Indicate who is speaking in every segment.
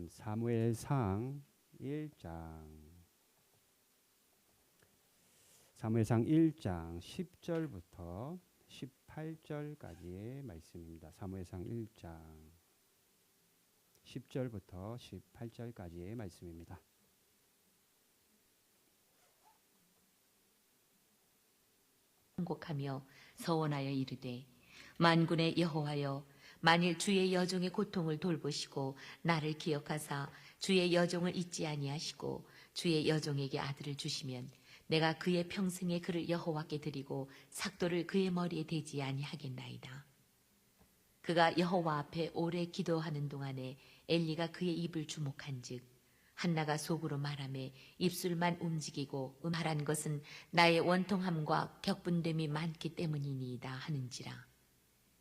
Speaker 1: 사무엘상 1장 10절부터 18절까지의 말씀입니다. 사무엘상 1장 10절부터 18절까지의 말씀입니다.
Speaker 2: 통곡하며 서원하여 이르되 만군의 여호와여, 만일 주의 여종의 고통을 돌보시고 나를 기억하사 주의 여종을 잊지 아니하시고 주의 여종에게 아들을 주시면 내가 그의 평생에 그를 여호와께 드리고 삭도를 그의 머리에 대지 아니하겠나이다. 그가 여호와 앞에 오래 기도하는 동안에 엘리가 그의 입을 주목한즉 한나가 속으로 말하며 입술만 움직이고 말한 것은 나의 원통함과 격분됨이 많기 때문이니이다 하는지라.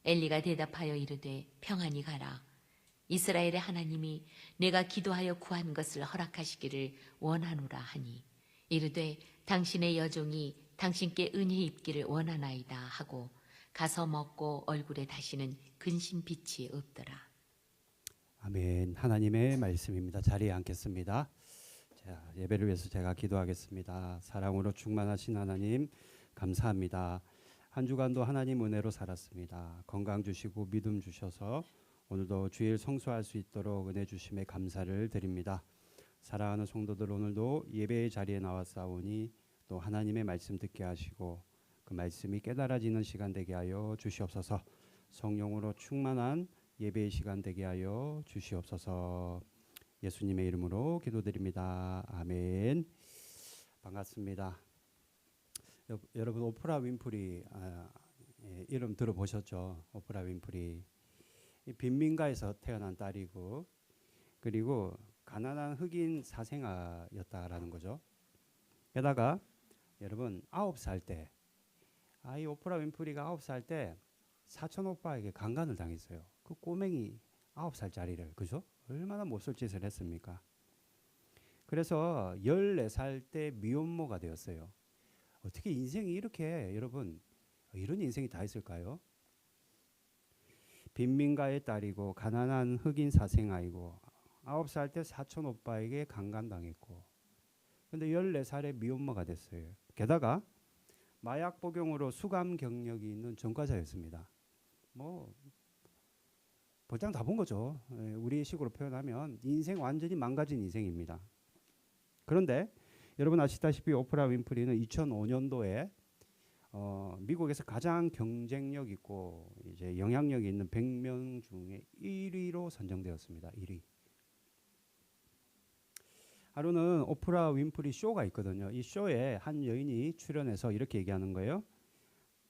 Speaker 2: 엘리가 대답하여 이르되 평안히 가라. 이스라엘의 하나님이 내가 기도하여 구한 것을 허락하시기를 원하노라 하니 이르되 당신의 여종이 당신께 은혜 입기를 원하나이다 하고 가서 먹고 얼굴에 다시는 근심 빛이 없더라.
Speaker 1: 아멘. 하나님의 말씀입니다. 자리에 앉겠습니다. 자, 예배를 위해서 제가 기도하겠습니다. 사랑으로 충만하신 하나님 감사합니다. 한 주간도 하나님 은혜로 살았습니다. 건강 주시고 믿음 주셔서 오늘도 주일 성수할 수 있도록 은혜 주심에 감사를 드립니다. 사랑하는 성도들, 오늘도 예배의 자리에 나왔사오니 또 하나님의 말씀 듣게 하시고 그 말씀이 깨달아지는 시간 되게 하여 주시옵소서. 성령으로 충만한 예배의 시간 되게 하여 주시옵소서. 예수님의 이름으로 기도드립니다. 아멘. 반갑습니다. 여러분 오프라 윈프리 이름 들어보셨죠? 오프라 윈프리 빈민가에서 태어난 딸이고 그리고 가난한 흑인 사생아였다라는 거죠. 게다가 여러분 9살 때 이 오프라 윈프리가 9살 때 사촌 오빠에게 강간을 당했어요. 그 꼬맹이 9살짜리를 그죠? 얼마나 못쓸 짓을 했습니까? 그래서 14살 때 미혼모가 되었어요. 어떻게 인생이 이렇게 여러분 이런 인생이 다 있을까요? 빈민가의 딸이고 가난한 흑인 사생아이고 9살 때 사촌 오빠에게 강간당했고 근데 14살에 미혼모가 됐어요. 게다가 마약 복용으로 수감 경력이 있는 전과자였습니다. 뭐 볼장 다 본 거죠. 우리 식으로 표현하면 인생 완전히 망가진 인생입니다. 그런데 여러분 아시다시피 오프라 윈프리는 2005년도에 미국에서 가장 경쟁력 있고 이제 영향력 있는 100명 중에 1위로 선정되었습니다. 1위. 하루는 오프라 윈프리 쇼가 있거든요. 이 쇼에 한 여인이 출연해서 이렇게 얘기하는 거예요.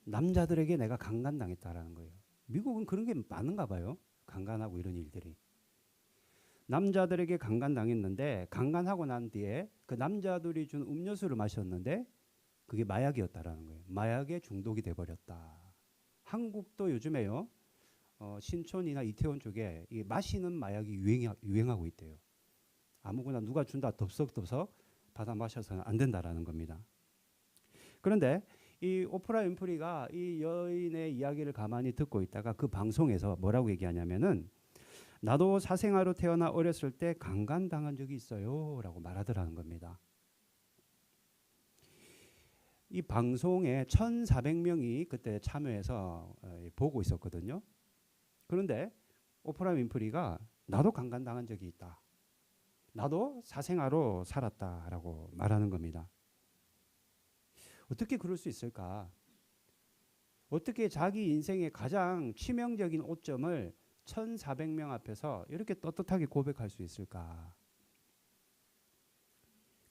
Speaker 1: 남자들에게 내가 강간당했다라는 거예요. 미국은 그런 게 많은가 봐요. 강간하고 이런 일들이. 남자들에게 강간당했는데 강간하고 난 뒤에 그 남자들이 준 음료수를 마셨는데 그게 마약이었다라는 거예요. 마약에 중독이 돼버렸다. 한국도 요즘에요. 신촌이나 이태원 쪽에 이 마시는 마약이 유행하고 있대요. 아무거나 누가 준다 덥석덥석 받아 마셔서는 안 된다라는 겁니다. 그런데 이 오프라 윈프리가 이 여인의 이야기를 가만히 듣고 있다가 그 방송에서 뭐라고 얘기하냐면은 나도 사생아로 태어나 어렸을 때 강간당한 적이 있어요 라고 말하더라는 겁니다. 이 방송에 1,400명이 그때 참여해서 보고 있었거든요. 그런데 오프라 윈프리가 나도 강간당한 적이 있다. 나도 사생아로 살았다라고 말하는 겁니다. 어떻게 그럴 수 있을까? 어떻게 자기 인생의 가장 치명적인 오점을 1,400명 앞에서 이렇게 떳떳하게 고백할 수 있을까?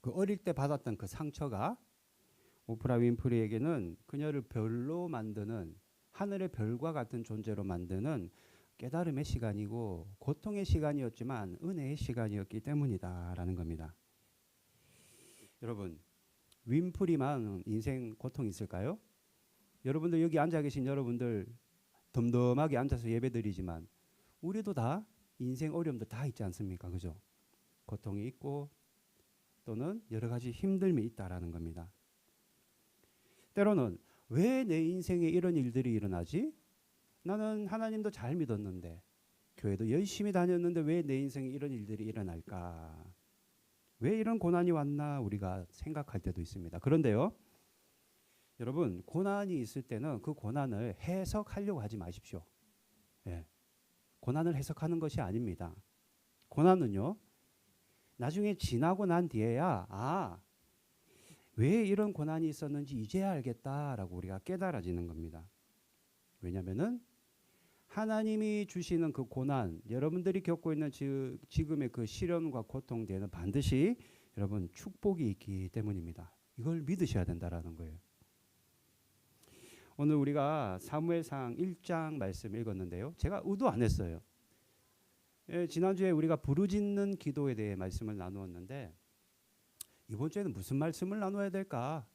Speaker 1: 그 어릴 때 받았던 그 상처가 오프라 윈프리에게는 그녀를 별로 만드는 하늘의 별과 같은 존재로 만드는 깨달음의 시간이고 고통의 시간이었지만 은혜의 시간이었기 때문이다라는 겁니다. 여러분 윈프리만 인생 고통이 있을까요? 여러분들 여기 앉아 계신 여러분들 덤덤하게 앉아서 예배드리지만 우리도 다 인생 어려움도 다 있지 않습니까? 그죠? 고통이 있고 또는 여러 가지 힘듦이 있다라는 겁니다. 때로는 왜 내 인생에 이런 일들이 일어나지? 나는 하나님도 잘 믿었는데 교회도 열심히 다녔는데 왜 내 인생에 이런 일들이 일어날까? 왜 이런 고난이 왔나 우리가 생각할 때도 있습니다. 그런데요, 여러분 고난이 있을 때는 그 고난을 해석하려고 하지 마십시오. 예, 고난을 해석하는 것이 아닙니다. 고난은요, 나중에 지나고 난 뒤에야 왜 이런 고난이 있었는지 이제야 알겠다라고 우리가 깨달아지는 겁니다. 왜냐하면은 하나님이 주시는 그 고난, 여러분들이 겪고 있는 지금의 그 시련과 고통 뒤에는 반드시 여러분 축복이 있기 때문입니다. 이걸 믿으셔야 된다라는 거예요. 오늘 우리가 사무엘상 1장 말씀 읽었는데요. 제가 의도 안 했어요. 지난주에 우리가 부르짖는 기도에 대해 말씀을 나누었는데 이번 주에는 무슨 말씀을 나눠야 될까?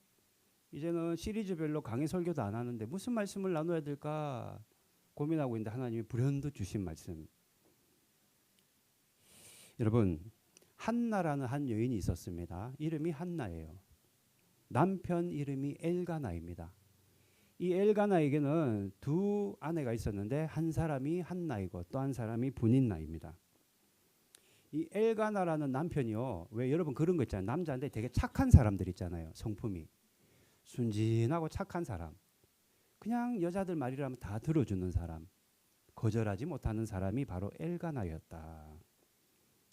Speaker 1: 이제는 시리즈별로 강의 설교도 안 하는데 무슨 말씀을 나눠야 될까 고민하고 있는데 하나님이 불현듯 주신 말씀. 여러분, 한나라는 한 여인이 있었습니다. 이름이 한나예요. 남편 이름이 엘가나입니다. 이 엘가나에게는 두 아내가 있었는데 한 사람이 한나이고 또 한 사람이 분인나입니다. 이 엘가나라는 남편이요. 왜 여러분 그런 거 있잖아요. 남자인데 되게 착한 사람들 있잖아요. 성품이. 순진하고 착한 사람. 그냥 여자들 말이라면 다 들어주는 사람. 거절하지 못하는 사람이 바로 엘가나였다.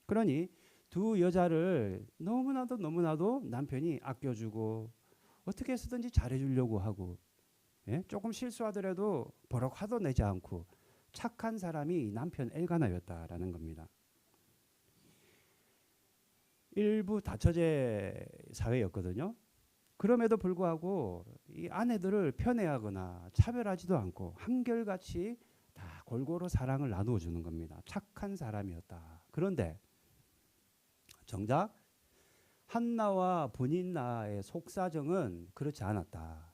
Speaker 1: 그러니 두 여자를 너무나도 남편이 아껴주고 어떻게 해서든지 잘해주려고 하고 조금 실수하더라도 버럭 화도 내지 않고 착한 사람이 남편 엘가나였다라는 겁니다. 일부 다처제 사회였거든요. 그럼에도 불구하고 이 아내들을 편애하거나 차별하지도 않고 한결같이 다 골고루 사랑을 나누어 주는 겁니다. 착한 사람이었다. 그런데 정작 한나와 분인나의 속사정은 그렇지 않았다.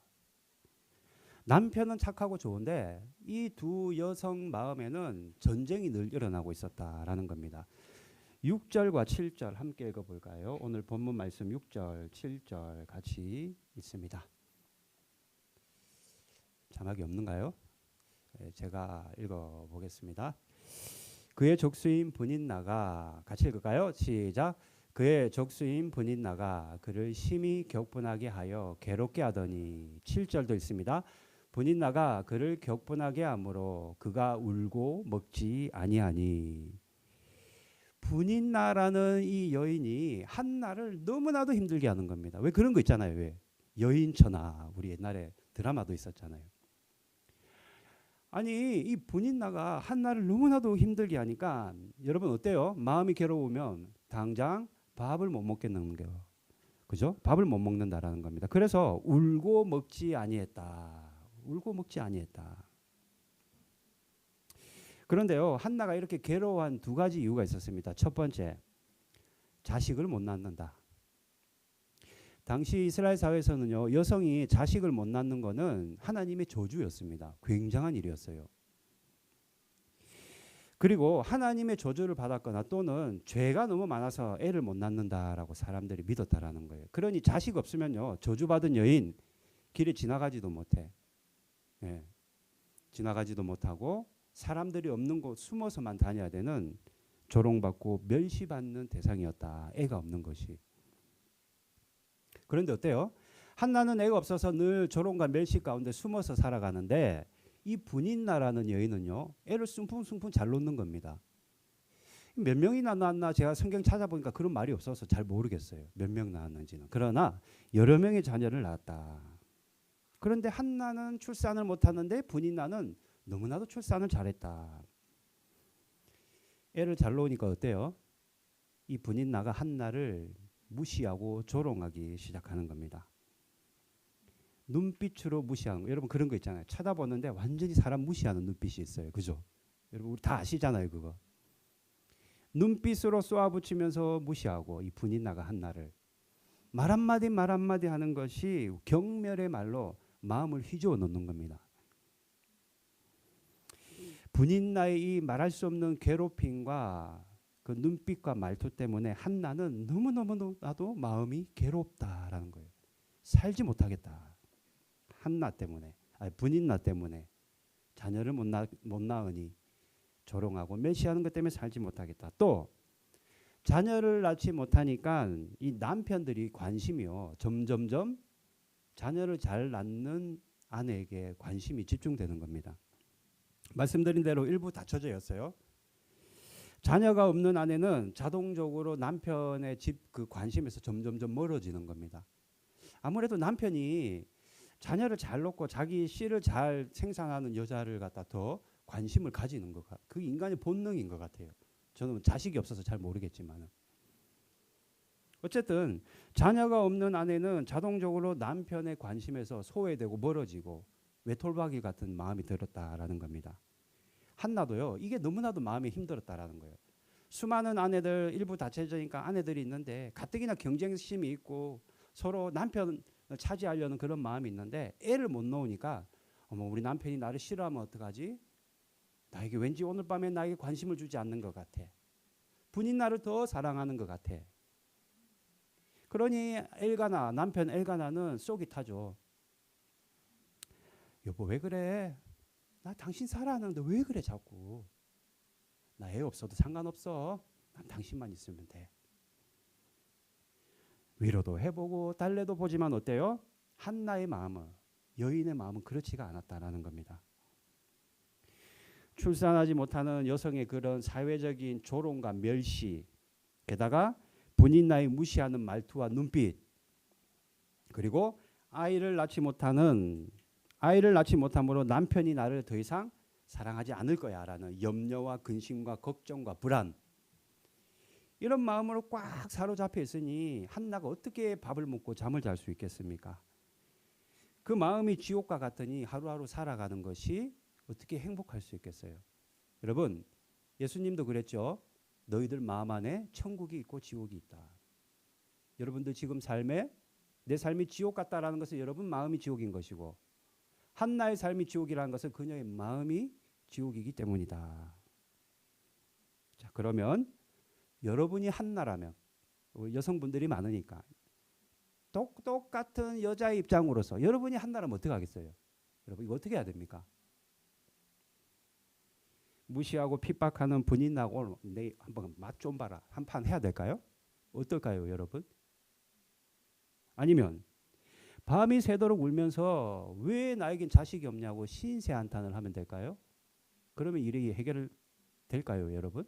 Speaker 1: 남편은 착하고 좋은데 이 두 여성 마음에는 전쟁이 늘 일어나고 있었다라는 겁니다. 6절과 7절 함께 읽어볼까요? 오늘 본문 말씀 6절, 7절 같이 읽습니다. 자막이 없는가요? 제가 읽어보겠습니다. 그의 적수인 분인나가 같이 읽을까요? 시작. 그의 적수인 분인나가 그를 심히 격분하게 하여 괴롭게 하더니 7절도 있습니다. 분인나가 그를 격분하게 하므로 그가 울고 먹지 아니하니. 분인나라는 이 여인이 한나를 너무나도 힘들게 하는 겁니다. 왜 그런 거 있잖아요. 왜 여인천하 우리 옛날에 드라마도 있었잖아요. 아니 이 분인나가 한나를 너무나도 힘들게 하니까 여러분 어때요? 마음이 괴로우면 당장 밥을 못 먹겠는 거예요. 그죠? 밥을 못 먹는다라는 겁니다. 그래서 울고 먹지 아니했다. 울고 먹지 아니했다. 그런데요, 한나가 이렇게 괴로워한 두 가지 이유가 있었습니다. 첫 번째, 자식을 못 낳는다. 당시 이스라엘 사회에서는요, 여성이 자식을 못 낳는 것은 하나님의 저주였습니다. 굉장한 일이었어요. 그리고 하나님의 저주를 받았거나 또는 죄가 너무 많아서 애를 못 낳는다라고 사람들이 믿었다라는 거예요. 그러니 자식 없으면요, 저주받은 여인 길에 지나가지도 못해. 지나가지도 못하고 사람들이 없는 곳 숨어서만 다녀야 되는 조롱받고 멸시받는 대상이었다. 애가 없는 것이. 그런데 어때요? 한나는 애가 없어서 늘 조롱과 멸시 가운데 숨어서 살아가는데 이 분인나라는 여인은요. 애를 숭풍숭풍 잘 놓는 겁니다. 몇 명이나 낳았나 제가 성경 찾아보니까 그런 말이 없어서 잘 모르겠어요. 몇 명 낳았는지는. 그러나 여러 명의 자녀를 낳았다. 그런데 한나는 출산을 못하는데 분인나는 너무나도 출산을 잘했다. 애를 잘 놓으니까 어때요? 이 분인나가 한나를 무시하고 조롱하기 시작하는 겁니다. 눈빛으로 무시하는 거. 여러분 그런 거 있잖아요. 쳐다보는데 완전히 사람 무시하는 눈빛이 있어요. 그죠? 여러분 우리 다 아시잖아요. 그거. 눈빛으로 쏘아붙이면서 무시하고 이 분인나가 한나를 말 한마디 하는 것이 경멸의 말로 마음을 휘저어 놓는 겁니다. 분인나의 이 말할 수 없는 괴롭힘과 그 눈빛과 말투 때문에 한나는 너무나도 마음이 괴롭다라는 거예요. 살지 못하겠다. 한나 때문에, 분인나 때문에 자녀를 못 낳으니 조롱하고 멸시하는 것 때문에 살지 못하겠다. 또 자녀를 낳지 못하니까 이 남편들이 관심이요. 점점점 자녀를 잘 낳는 아내에게 관심이 집중되는 겁니다. 말씀드린 대로 일부 다처제였어요. 자녀가 없는 아내는 자동적으로 남편의 집 그 관심에서 점점점 멀어지는 겁니다. 아무래도 남편이 자녀를 잘 놓고 자기 씨를 잘 생산하는 여자를 갖다 더 관심을 가지는 것 같아요. 그 인간의 본능인 것 같아요. 저는 자식이 없어서 잘 모르겠지만 어쨌든 자녀가 없는 아내는 자동적으로 남편의 관심에서 소외되고 멀어지고 외톨박이 같은 마음이 들었다라는 겁니다. 한나도요. 이게 너무나도 마음이 힘들었다라는 거예요. 수많은 아내들 일부 다처제니까 아내들이 있는데 가뜩이나 경쟁심이 있고 서로 남편을 차지하려는 그런 마음이 있는데 애를 못 놓으니까 어머 우리 남편이 나를 싫어하면 어떡하지? 나에게 왠지 오늘 밤에 나에게 관심을 주지 않는 것 같아. 분인 나를 더 사랑하는 것 같아. 그러니 엘가나 남편 엘가나는 쏙이 타죠. 여보 왜 그래? 나 당신 사랑하는데 왜 그래 자꾸? 나 애 없어도 상관없어. 난 당신만 있으면 돼. 위로도 해보고 달래도 보지만 어때요? 한나의 마음은 여인의 마음은 그렇지가 않았다라는 겁니다. 출산하지 못하는 여성의 그런 사회적인 조롱과 멸시, 게다가 본인 나이 무시하는 말투와 눈빛, 그리고 아이를 낳지 못함으로 남편이 나를 더 이상 사랑하지 않을 거야라는 염려와 근심과 걱정과 불안, 이런 마음으로 꽉 사로잡혀 있으니 한나가 어떻게 밥을 먹고 잠을 잘 수 있겠습니까? 그 마음이 지옥과 같으니 하루하루 살아가는 것이 어떻게 행복할 수 있겠어요? 여러분, 예수님도 그랬죠. 너희들 마음 안에 천국이 있고 지옥이 있다. 여러분들 지금 내 삶이 지옥 같다라는 것은 여러분 마음이 지옥인 것이고, 한나의 삶이 지옥이라는 것은 그녀의 마음이 지옥이기 때문이다. 자, 그러면 여러분이 한나라면, 여성분들이 많으니까 똑같은 여자의 입장으로서 여러분이 한나라면 어떻게 하겠어요? 여러분 이거 어떻게 해야 됩니까? 무시하고 핍박하는 분인하고 내 한번 맛 좀 봐라. 한 판 해야 될까요? 어떨까요, 여러분? 아니면 밤이 새도록 울면서 왜 나에겐 자식이 없냐고 신세 한탄을 하면 될까요? 그러면 일이 해결될까요, 여러분?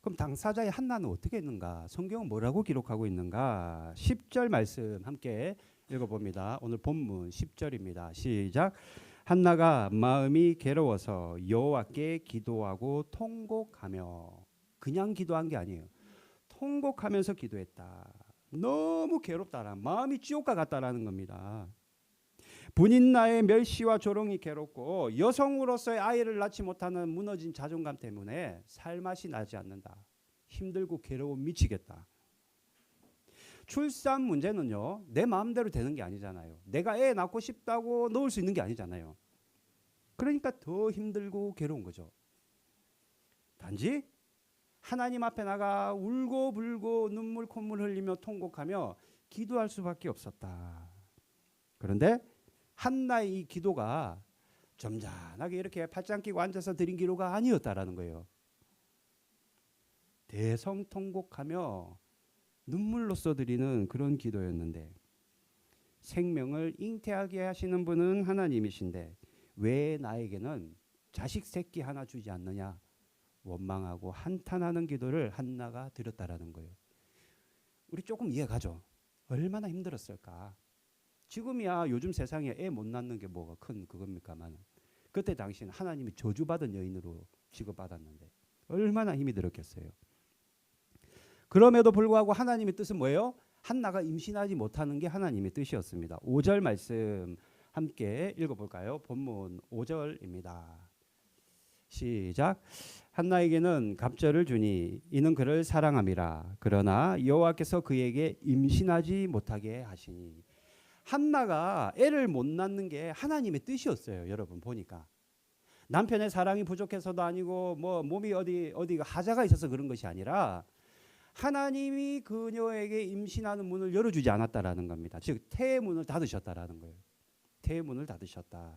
Speaker 1: 그럼 당사자의 한나는 어떻게 했는가? 성경은 뭐라고 기록하고 있는가? 10절 말씀 함께 읽어봅니다. 오늘 본문 10절입니다. 시작. 한나가 마음이 괴로워서 여호와께 기도하고 통곡하며, 그냥 기도한 게 아니에요. 통곡하면서 기도했다. 너무 괴롭다라, 마음이 지옥과 같다라는 겁니다. 본인 나의 멸시와 조롱이 괴롭고 여성으로서의 아이를 낳지 못하는 무너진 자존감 때문에 살맛이 나지 않는다. 힘들고 괴로워 미치겠다. 출산 문제는요, 내 마음대로 되는 게 아니잖아요. 내가 애 낳고 싶다고 넣을 수 있는 게 아니잖아요. 그러니까 더 힘들고 괴로운 거죠. 단지 하나님 앞에 나가 울고 불고 눈물 콧물 흘리며 통곡하며 기도할 수밖에 없었다. 그런데 한나의 이 기도가 점잖하게 이렇게 팔짱 끼고 앉아서 드린 기도가 아니었다라는 거예요. 대성통곡하며 눈물로써 드리는 그런 기도였는데, 생명을 잉태하게 하시는 분은 하나님이신데 왜 나에게는 자식 새끼 하나 주지 않느냐 원망하고 한탄하는 기도를 한나가 드렸다라는 거예요. 우리 조금 이해가죠? 얼마나 힘들었을까? 지금이야 요즘 세상에 애 못 낳는 게 뭐가 큰 그겁니까만, 그때 당시는 하나님이 저주받은 여인으로 취급받았는데 얼마나 힘이 들었겠어요. 그럼에도 불구하고 하나님의 뜻은 뭐예요? 한나가 임신하지 못하는 게 하나님의 뜻이었습니다. 5절 말씀 함께 읽어볼까요? 본문 5절입니다. 시작. 한나에게는 갑절을 주니 이는 그를 사랑함이라. 그러나 여호와께서 그에게 임신하지 못하게 하시니. 한나가 애를 못 낳는 게 하나님의 뜻이었어요. 여러분 보니까 남편의 사랑이 부족해서도 아니고 뭐 몸이 어디가 하자가 있어서 그런 것이 아니라 하나님이 그녀에게 임신하는 문을 열어주지 않았다라는 겁니다. 즉 태의 문을 닫으셨다라는 거예요. 태의 문을 닫으셨다.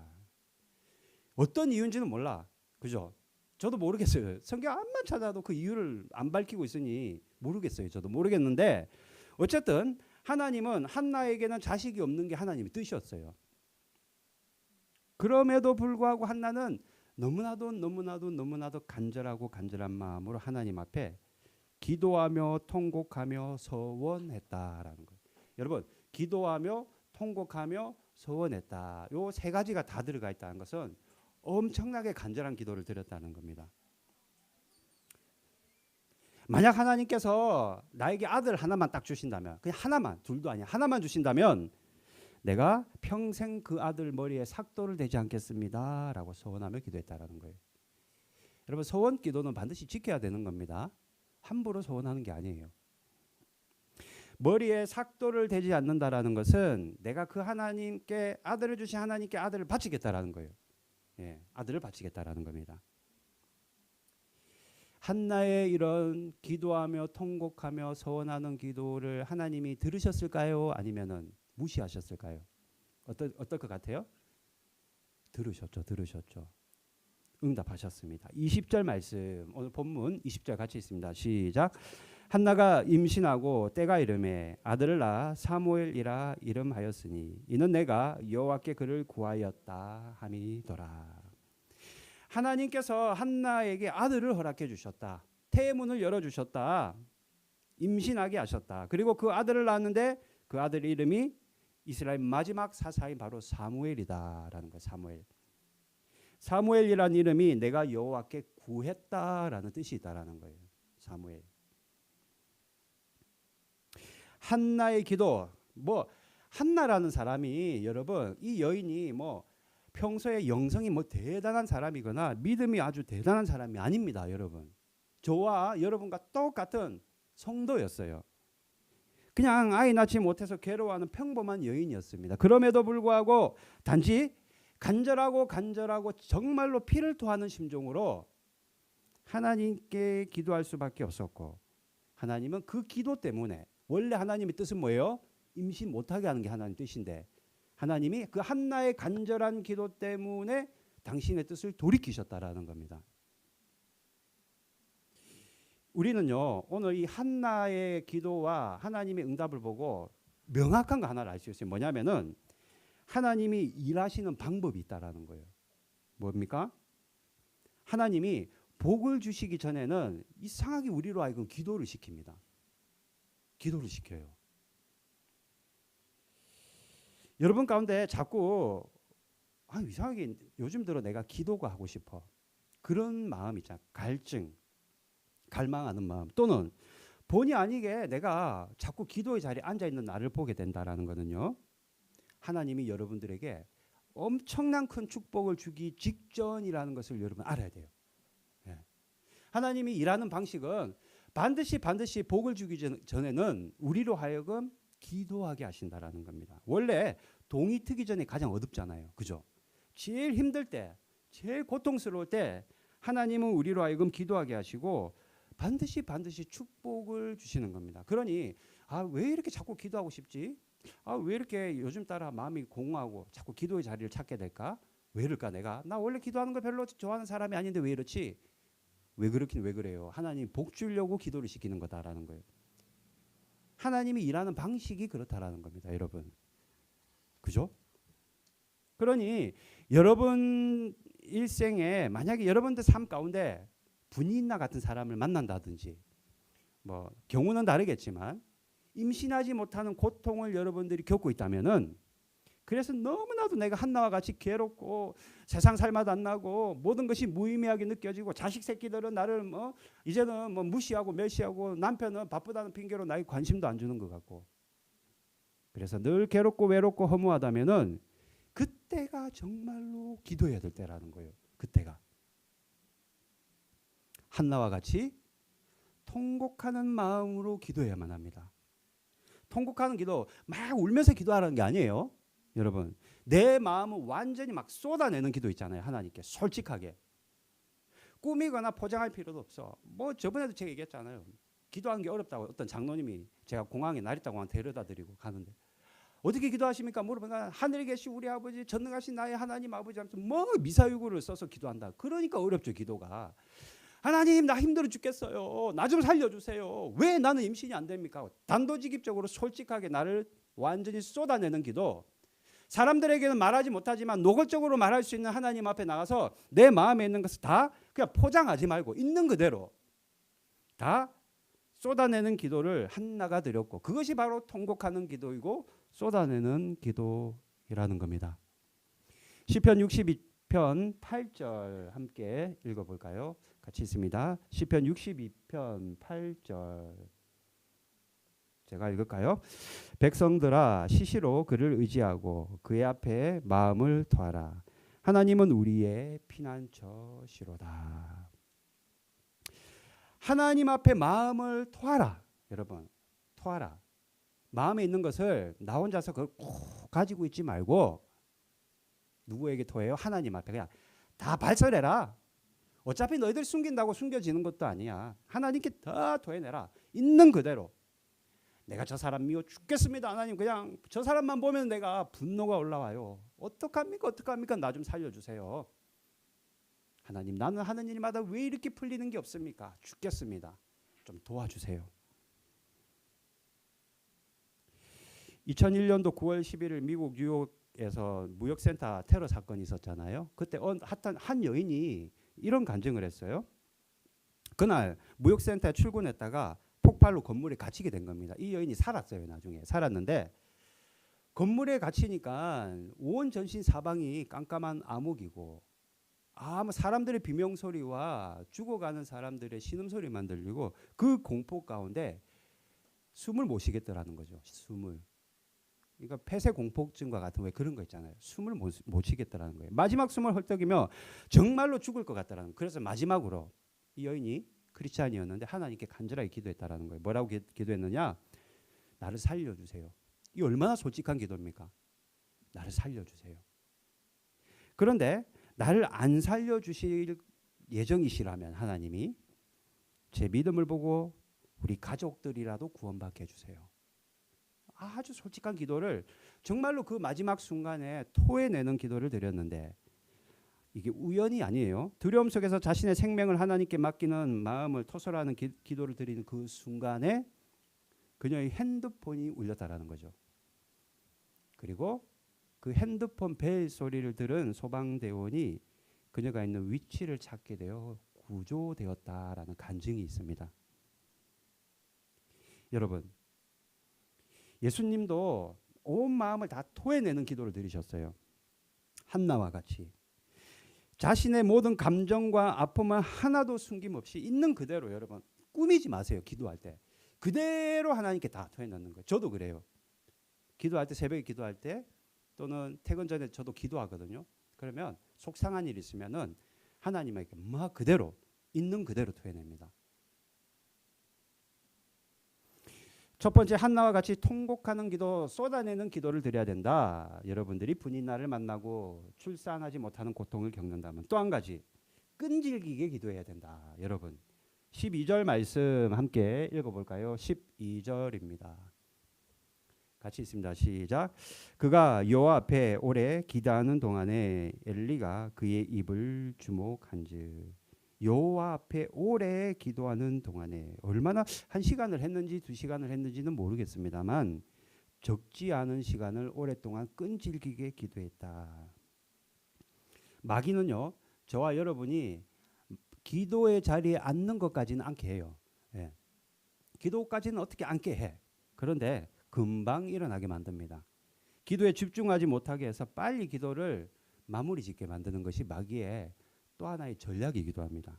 Speaker 1: 어떤 이유인지는 몰라. 그죠? 저도 모르겠어요. 성경 암만 찾아도 그 이유를 안 밝히고 있으니 모르겠어요. 저도 모르겠는데 어쨌든 하나님은 한나에게는 자식이 없는 게 하나님의 뜻이었어요. 그럼에도 불구하고 한나는 너무나도 간절한 마음으로 하나님 앞에 기도하며 통곡하며 서원했다라는 거예요. 여러분, 기도하며 통곡하며 서원했다. 요 세 가지가 다 들어가 있다는 것은 엄청나게 간절한 기도를 드렸다는 겁니다. 만약 하나님께서 나에게 아들 하나만 딱 주신다면, 그냥 하나만, 둘도 아니야, 하나만 주신다면 내가 평생 그 아들 머리에 삭도를 대지 않겠습니다 라고 서원하며 기도했다라는 거예요. 여러분, 서원 기도는 반드시 지켜야 되는 겁니다. 함부로 서원하는 게 아니에요. 머리에 삭도를 대지 않는다라는 것은 내가 그 하나님께 아들을 주신 하나님께 아들을 바치겠다라는 거예요. 예, 아들을 바치겠다라는 겁니다. 한나의 이런 기도하며 통곡하며 서원하는 기도를 하나님이 들으셨을까요? 아니면은 무시하셨을까요? 어떨 것 같아요? 들으셨죠. 응답하셨습니다. 20절 말씀, 오늘 본문 20절 같이 있습니다. 시작. 한나가 임신하고 때가 이르매 아들을 낳아 사무엘이라 이름하였으니 이는 내가 여호와께 그를 구하였다 함이더라. 하나님께서 한나에게 아들을 허락해 주셨다. 태문을 열어 주셨다. 임신하게 하셨다. 그리고 그 아들을 낳았는데 그 아들 이름이 이스라엘 마지막 사사인 바로 사무엘이다라는 거예요. 사무엘. 사무엘이라는 이름이 내가 여호와께 구했다라는 뜻이 있다라는 거예요. 사무엘. 한나의 기도, 뭐 한나라는 사람이 여러분 이 여인이 뭐 평소에 영성이 뭐 대단한 사람이거나 믿음이 아주 대단한 사람이 아닙니다, 여러분. 저와 여러분과 똑같은 성도였어요. 그냥 아이 낳지 못해서 괴로워하는 평범한 여인이었습니다. 그럼에도 불구하고 단지 간절하고 정말로 피를 토하는 심정으로 하나님께 기도할 수밖에 없었고 하나님은 그 기도 때문에 원래 하나님의 뜻은 뭐예요? 임신 못하게 하는 게 하나님 뜻인데 하나님이 그 한나의 간절한 기도 때문에 당신의 뜻을 돌이키셨다라는 겁니다. 우리는요 오늘 이 한나의 기도와 하나님의 응답을 보고 명확한 거 하나를 알 수 있어요. 뭐냐면은 하나님이 일하시는 방법이 있다라는 거예요. 뭡니까? 하나님이 복을 주시기 전에는 이상하게 우리로 하여금 기도를 시킵니다. 기도를 시켜요. 여러분 가운데 자꾸 이상하게 요즘 들어 내가 기도가 하고 싶어. 그런 마음 있잖아. 갈증, 갈망하는 마음 또는 본의 아니게 내가 자꾸 기도의 자리에 앉아있는 나를 보게 된다라는 거는요. 하나님이 여러분들에게 엄청난 큰 축복을 주기 직전이라는 것을 여러분 알아야 돼요. 예. 하나님이 일하는 방식은 반드시 복을 주기 전에는 우리로 하여금 기도하게 하신다라는 겁니다. 원래 동이 트기 전에 가장 어둡잖아요. 그죠? 제일 힘들 때, 제일 고통스러울 때 하나님은 우리로 하여금 기도하게 하시고 반드시 축복을 주시는 겁니다. 그러니 왜 이렇게 자꾸 기도하고 싶지? 왜 이렇게 요즘 따라 마음이 공허하고 자꾸 기도의 자리를 찾게 될까? 왜 이럴까 내가? 나 원래 기도하는 거 별로 좋아하는 사람이 아닌데 왜 이렇지? 왜 그렇긴 왜 그래요? 하나님 복 주려고 기도를 시키는 거다라는 거예요. 하나님이 일하는 방식이 그렇다라는 겁니다, 여러분. 그죠? 그러니 여러분 일생에 만약에 여러분들 삶 가운데 분이나 같은 사람을 만난다든지 뭐 경우는 다르겠지만 임신하지 못하는 고통을 여러분들이 겪고 있다면은 그래서 너무나도 내가 한나와 같이 괴롭고 세상 살맛 안 나고 모든 것이 무의미하게 느껴지고 자식 새끼들은 나를 이제는 무시하고 멸시하고 남편은 바쁘다는 핑계로 나에게 관심도 안 주는 것 같고 그래서 늘 괴롭고 외롭고 허무하다면은 그때가 정말로 기도해야 될 때라는 거예요. 그때가 한나와 같이 통곡하는 마음으로 기도해야만 합니다. 통곡하는 기도 막 울면서 기도하라는 게 아니에요. 여러분 내 마음을 완전히 막 쏟아내는 기도 있잖아요. 하나님께 솔직하게 꾸미거나 포장할 필요도 없어. 뭐 저번에도 제가 얘기했잖아요. 기도하는 게 어렵다고 어떤 장로님이 제가 공항에 나리타 공항 데려다 드리고 가는데 어떻게 기도하십니까? 물어보니까 하늘에 계신 우리 아버지 전능하신 나의 하나님 아버지 하면서 뭐 미사유구를 써서 기도한다. 그러니까 어렵죠 기도가. 하나님 나 힘들어 죽겠어요. 나 좀 살려주세요. 왜 나는 임신이 안 됩니까? 단도직입적으로 솔직하게 나를 완전히 쏟아내는 기도. 사람들에게는 말하지 못하지만 노골적으로 말할 수 있는 하나님 앞에 나가서 내 마음에 있는 것을 다 그냥 포장하지 말고 있는 그대로 다 쏟아내는 기도를 한나가 드렸고 그것이 바로 통곡하는 기도이고 쏟아내는 기도이라는 겁니다. 시편 62편 8절 함께 읽어볼까요? 같이 있습니다. 시편 62편 8절 제가 읽을까요? 백성들아 시시로 그를 의지하고 그의 앞에 마음을 토하라. 하나님은 우리의 피난처시로다. 하나님 앞에 마음을 토하라. 여러분 토하라. 마음에 있는 것을 나 혼자서 그걸 꼭 가지고 있지 말고 누구에게 토해요? 하나님 앞에 그냥 다 발설해라. 어차피 너희들 숨긴다고 숨겨지는 것도 아니야. 하나님께 다 토해내라. 있는 그대로. 내가 저 사람 미워 죽겠습니다. 하나님 그냥 저 사람만 보면 내가 분노가 올라와요. 어떡합니까? 나 좀 살려주세요. 하나님 나는 하는 일마다 왜 이렇게 풀리는 게 없습니까? 죽겠습니다. 좀 도와주세요. 2001년도 9월 11일 미국 뉴욕에서 무역센터 테러 사건이 있었잖아요. 그때 한 여인이 이런 간증을 했어요. 그날 무역센터에 출근했다가 폭발로 건물에 갇히게 된 겁니다. 이 여인이 살았어요. 나중에 살았는데 건물에 갇히니까 온 전신 사방이 깜깜한 암흑이고 사람들의 비명소리와 죽어가는 사람들의 신음소리만 들리고 그 공포 가운데 숨을 못 쉬겠더라는 거죠. 숨을. 그러니까 폐쇄공포증과 같은 왜 그런 거 있잖아요. 숨을 못 쉬겠더라는 거예요. 마지막 숨을 헐떡이며 정말로 죽을 것 같더라는 거예요. 그래서 마지막으로 이 여인이 크리스찬이었는데 하나님께 간절하게 기도했다라는 거예요. 뭐라고 기도했느냐? 나를 살려주세요. 이 얼마나 솔직한 기도입니까? 나를 살려주세요. 그런데 나를 안 살려주실 예정이시라면 하나님이 제 믿음을 보고 우리 가족들이라도 구원받게 해주세요. 아주 솔직한 기도를 정말로 그 마지막 순간에 토해내는 기도를 드렸는데 이게 우연이 아니에요. 두려움 속에서 자신의 생명을 하나님께 맡기는 마음을 토설하는 기도를 드리는 그 순간에 그녀의 핸드폰이 울렸다라는 거죠. 그리고 그 핸드폰 벨 소리를 들은 소방대원이 그녀가 있는 위치를 찾게 되어 구조되었다라는 간증이 있습니다. 여러분, 예수님도 온 마음을 다 토해내는 기도를 드리셨어요. 한나와 같이. 자신의 모든 감정과 아픔을 하나도 숨김없이 있는 그대로 여러분 꾸미지 마세요. 기도할 때. 그대로 하나님께 다 토해내는 거예요. 저도 그래요. 기도할 때 새벽에 기도할 때 또는 퇴근 전에 저도 기도하거든요. 그러면 속상한 일 있으면은 하나님에게 막 그대로 있는 그대로 토해냅니다. 첫 번째 한나와 같이 통곡하는 기도, 쏟아내는 기도를 드려야 된다. 여러분들이 분인날을 만나고 출산하지 못하는 고통을 겪는다면 또 한 가지 끈질기게 기도해야 된다. 여러분 12절 말씀 함께 읽어볼까요? 12절입니다. 같이 있습니다. 시작. 그가 여호와 앞에 오래 기도하는 동안에 엘리가 그의 입을 주목한즉 여호와 앞에 오래 기도하는 동안에 얼마나 1시간을 했는지 2시간을 했는지는 모르겠습니다만 적지 않은 시간을 오랫동안 끈질기게 기도했다. 마귀는요 저와 여러분이 기도의 자리에 앉는 것까지는 앉게 해요. 예. 기도까지는 어떻게 앉게 해. 그런데 금방 일어나게 만듭니다. 기도에 집중하지 못하게 해서 빨리 기도를 마무리 짓게 만드는 것이 마귀의 또 하나의 전략이기도 합니다.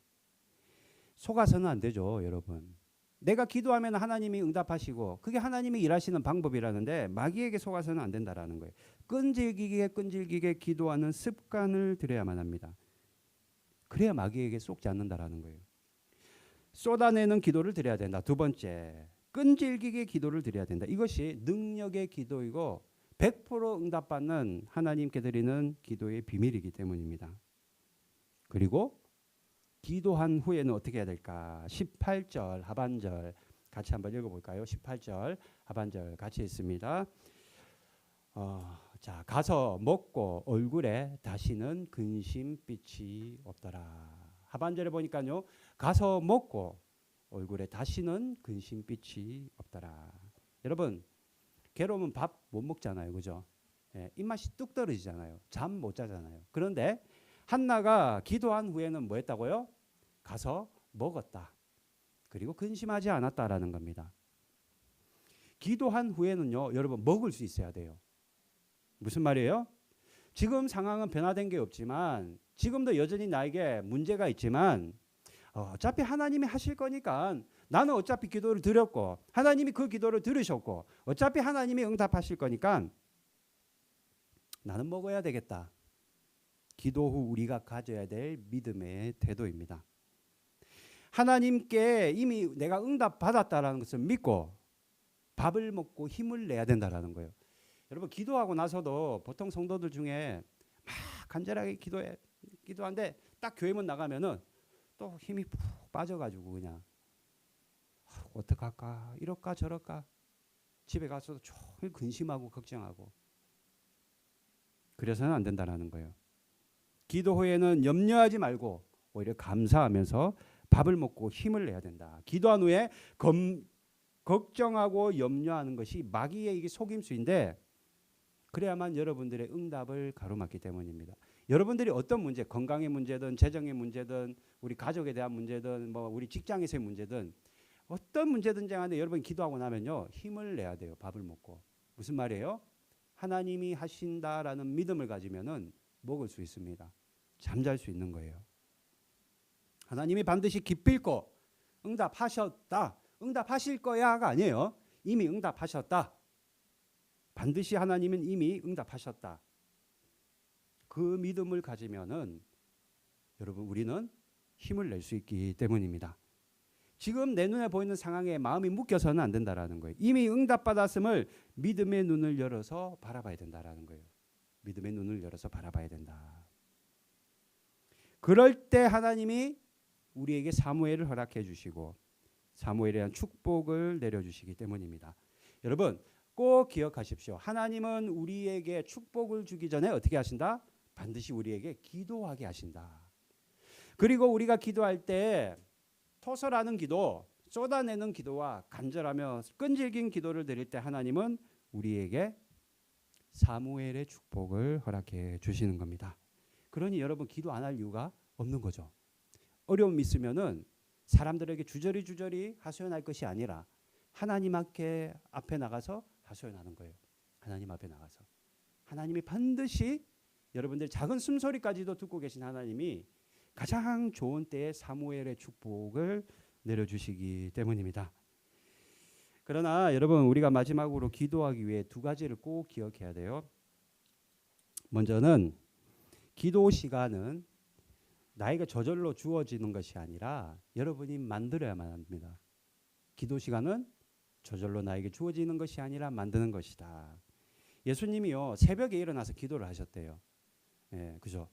Speaker 1: 속아서는 안 되죠, 여러분. 내가 기도하면 하나님이 응답하시고 그게 하나님이 일하시는 방법이라는데 마귀에게 속아서는 안 된다라는 거예요. 끈질기게 기도하는 습관을 들여야만 합니다. 그래야 마귀에게 속지 않는다라는 거예요. 쏟아내는 기도를 드려야 된다. 두 번째, 끈질기게 기도를 드려야 된다. 이것이 능력의 기도이고 100% 응답받는 하나님께 드리는 기도의 비밀이기 때문입니다. 그리고 기도한 후에는 어떻게 해야 될까? 18절 하반절 같이 한번 읽어볼까요? 18절 하반절 같이 있습니다. 자, 가서 먹고 얼굴에 다시는 근심빛이 없더라. 하반절에 보니까요. 가서 먹고 얼굴에 다시는 근심빛이 없더라. 여러분, 괴로우면 밥 못 먹잖아요. 그죠? 예, 입맛이 뚝 떨어지잖아요. 잠 못 자잖아요. 그런데 한나가 기도한 후에는 뭐 했다고요? 가서 먹었다. 그리고 근심하지 않았다라는 겁니다. 기도한 후에는요. 여러분 먹을 수 있어야 돼요. 무슨 말이에요? 지금 상황은 변화된 게 없지만 지금도 여전히 나에게 문제가 있지만 어차피 하나님이 하실 거니까 나는 어차피 기도를 드렸고 하나님이 그 기도를 들으셨고 어차피 하나님이 응답하실 거니까 나는 먹어야 되겠다. 기도 후 우리가 가져야 될 믿음의 태도입니다. 하나님께 이미 내가 응답 받았다라는 것을 믿고 밥을 먹고 힘을 내야 된다라는 거예요. 여러분 기도하고 나서도 보통 성도들 중에 막 간절하게 기도하는데 딱 교회문 나가면은 또 힘이 푹 빠져가지고 그냥 어떡할까 이럴까 저럴까 집에 가서도 종일 근심하고 걱정하고 그래서는 안 된다라는 거예요. 기도 후에는 염려하지 말고 오히려 감사하면서 밥을 먹고 힘을 내야 된다. 기도한 후에 걱정하고 염려하는 것이 마귀의 이게 속임수인데 그래야만 여러분들의 응답을 가로막기 때문입니다. 여러분들이 어떤 문제, 건강의 문제든 재정의 문제든 우리 가족에 대한 문제든 뭐 우리 직장에서의 문제든 어떤 문제든지 간에 여러분이 기도하고 나면요 힘을 내야 돼요. 밥을 먹고. 무슨 말이에요? 하나님이 하신다라는 믿음을 가지면은 먹을 수 있습니다. 잠잘 수 있는 거예요. 하나님이 반드시 기필코 응답하셨다. 응답하실 거야가 아니에요. 이미 응답하셨다. 반드시 하나님은 이미 응답하셨다. 그 믿음을 가지면은 여러분 우리는 힘을 낼 수 있기 때문입니다. 지금 내 눈에 보이는 상황에 마음이 묶여서는 안 된다라는 거예요. 이미 응답받았음을 믿음의 눈을 열어서 바라봐야 된다라는 거예요. 믿음의 눈을 열어서 바라봐야 된다. 그럴 때 하나님이 우리에게 사무엘을 허락해 주시고 사무엘에 대한 축복을 내려주시기 때문입니다. 여러분 꼭 기억하십시오. 하나님은 우리에게 축복을 주기 전에 어떻게 하신다? 반드시 우리에게 기도하게 하신다. 그리고 우리가 기도할 때 토설하는 기도, 쏟아내는 기도와 간절하며 끈질긴 기도를 드릴 때 하나님은 우리에게 사무엘의 축복을 허락해 주시는 겁니다. 그러니 여러분 기도 안 할 이유가 없는 거죠. 어려움이 있으면은 사람들에게 주저리 하소연할 것이 아니라 하나님 앞에 나가서 하소연하는 거예요. 하나님 앞에 나가서. 하나님이 반드시 여러분들 작은 숨소리까지도 듣고 계신 하나님이 가장 좋은 때에 사무엘의 축복을 내려주시기 때문입니다. 그러나 여러분 우리가 마지막으로 기도하기 위해 두 가지를 꼭 기억해야 돼요. 먼저는 기도 시간은 나에게 저절로 주어지는 것이 아니라 여러분이 만들어야만 합니다. 기도 시간은 저절로 나에게 주어지는 것이 아니라 만드는 것이다. 예수님이요 새벽에 일어나서 기도를 하셨대요. 예, 그죠?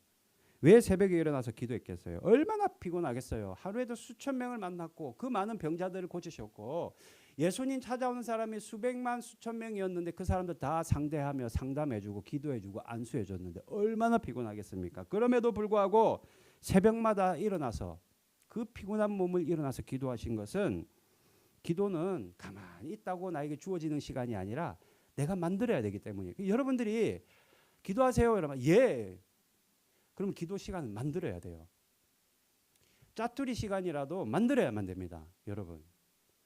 Speaker 1: 왜 새벽에 일어나서 기도했겠어요? 얼마나 피곤하겠어요. 하루에도 수천 명을 만났고 그 많은 병자들을 고치셨고 예수님 찾아오는 사람이 수백만 수천 명이었는데 그 사람들 다 상대하며 상담해주고 기도해주고 안수해줬는데 얼마나 피곤하겠습니까? 그럼에도 불구하고 새벽마다 일어나서 그 피곤한 몸을 일어나서 기도하신 것은 기도는 가만히 있다고 나에게 주어지는 시간이 아니라 내가 만들어야 되기 때문이에요. 여러분들이 기도하세요. 여러분 예. 그럼 기도 시간을 만들어야 돼요. 짜투리 시간이라도 만들어야만 됩니다. 여러분.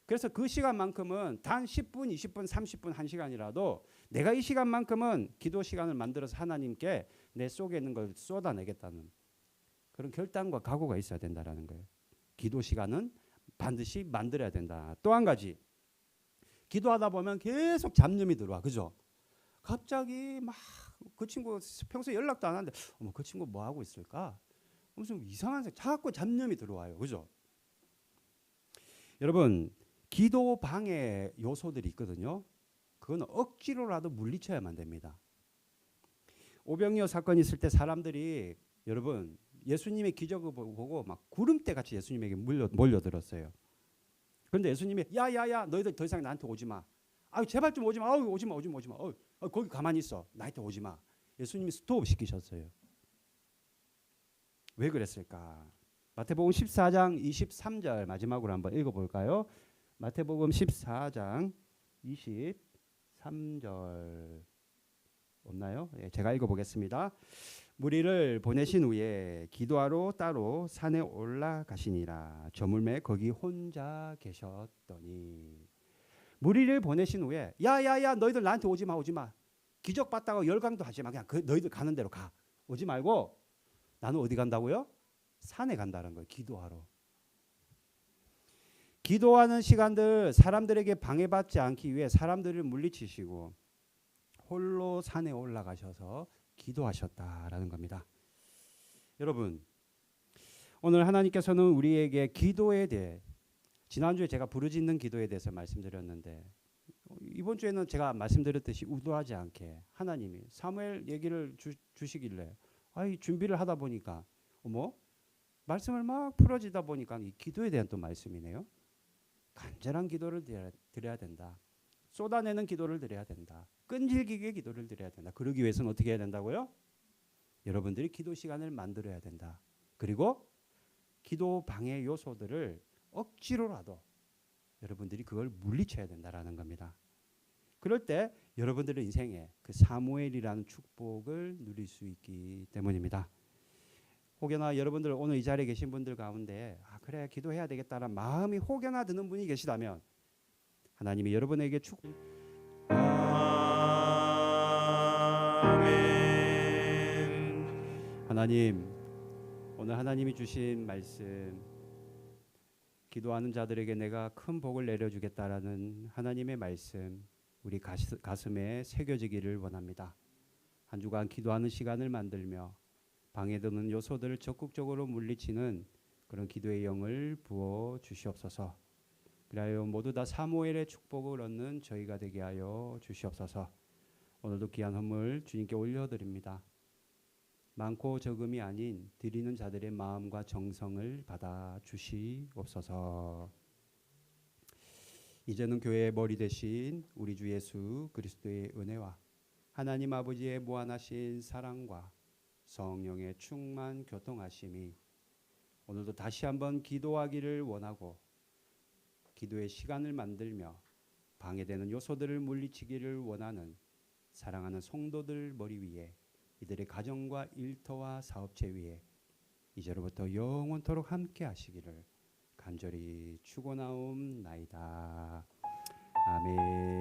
Speaker 1: 그래서 그 시간만큼은 단 10분, 20분, 30분, 1시간이라도 내가 이 시간만큼은 기도 시간을 만들어서 하나님께 내 속에 있는 걸 쏟아내겠다는 그런 결단과 각오가 있어야 된다는 거예요. 기도 시간은 반드시 만들어야 된다. 또 한 가지. 기도하다 보면 계속 잡념이 들어와. 그죠? 갑자기 막 그 친구 평소에 연락도 안 하는데 어머 그 친구 뭐 하고 있을까? 무슨 이상한 자꾸 잡념이 들어와요. 그죠? 여러분 기도 방해 요소들이 있거든요. 그건 억지로라도 물리쳐야만 됩니다. 오병이어 사건이 있을 때 사람들이 여러분 예수님의 기적을 보고 막 구름대 같이 예수님에게 몰려들었어요. 그런데 예수님이 야야야 너희들 더 이상 나한테 오지 마. 아유 제발 좀 오지 마. 아유 오지 마. 거기 가만히 있어. 나한테 오지 마. 예수님이 스톱 시키셨어요. 왜 그랬을까? 마태복음 14장 23절 마지막으로 한번 읽어볼까요? 마태복음 14장 23절 없나요? 예, 제가 읽어보겠습니다. 무리를 보내신 후에 기도하러 따로 산에 올라가시니라. 저물매 거기 혼자 계셨더니. 무리를 보내신 후에 야야야 너희들 나한테 오지 마 오지 마. 기적 봤다고 열광도 하지 마. 그냥 너희들 가는 대로 가. 오지 말고 나는 어디 간다고요? 산에 간다는 거예요. 기도하러. 기도하는 시간들 사람들에게 방해받지 않기 위해 사람들을 물리치시고 홀로 산에 올라가셔서 기도하셨다라는 겁니다. 여러분, 오늘 하나님께서는 우리에게 기도에 대해 지난주에 제가 부르짖는 기도에 대해서 말씀드렸는데 이번 주에는 제가 말씀드렸듯이 우도하지 않게 하나님이 사무엘 얘기를 주시길래 준비를 하다 보니까 말씀을 막 풀어지다 보니까 이 기도에 대한 또 말씀이네요. 간절한 기도를 드려야 된다. 쏟아내는 기도를 드려야 된다. 끈질기게 기도를 드려야 된다. 그러기 위해서는 어떻게 해야 된다고요? 여러분들이 기도 시간을 만들어야 된다. 그리고 기도 방해 요소들을 억지로라도 여러분들이 그걸 물리쳐야 된다라는 겁니다. 그럴 때 여러분들의 인생에 그 사무엘이라는 축복을 누릴 수 있기 때문입니다. 혹여나 여러분들 오늘 이 자리에 계신 분들 가운데 그래 기도해야 되겠다는 마음이 혹여나 드는 분이 계시다면 하나님이 여러분에게 하나님 오늘 하나님이 주신 말씀 기도하는 자들에게 내가 큰 복을 내려주겠다라는 하나님의 말씀 우리 가슴에 새겨지기를 원합니다. 한 주간 기도하는 시간을 만들며 방해되는 요소들을 적극적으로 물리치는 그런 기도의 영을 부어 주시옵소서. 그리하여 모두 다 사무엘의 축복을 얻는 저희가 되게 하여 주시옵소서. 오늘도 귀한 헌물 주님께 올려드립니다. 많고 적음이 아닌 드리는 자들의 마음과 정성을 받아 주시옵소서. 이제는 교회의 머리 대신 우리 주 예수 그리스도의 은혜와 하나님 아버지의 무한하신 사랑과 성령의 충만 교통하심이 오늘도 다시 한번 기도하기를 원하고 기도의 시간을 만들며 방해되는 요소들을 물리치기를 원하는 사랑하는 성도들 머리 위에 이들의 가정과 일터와 사업체 위에 이제로부터 영원토록 함께 하시기를 간절히 축원하옵나이다. 아멘.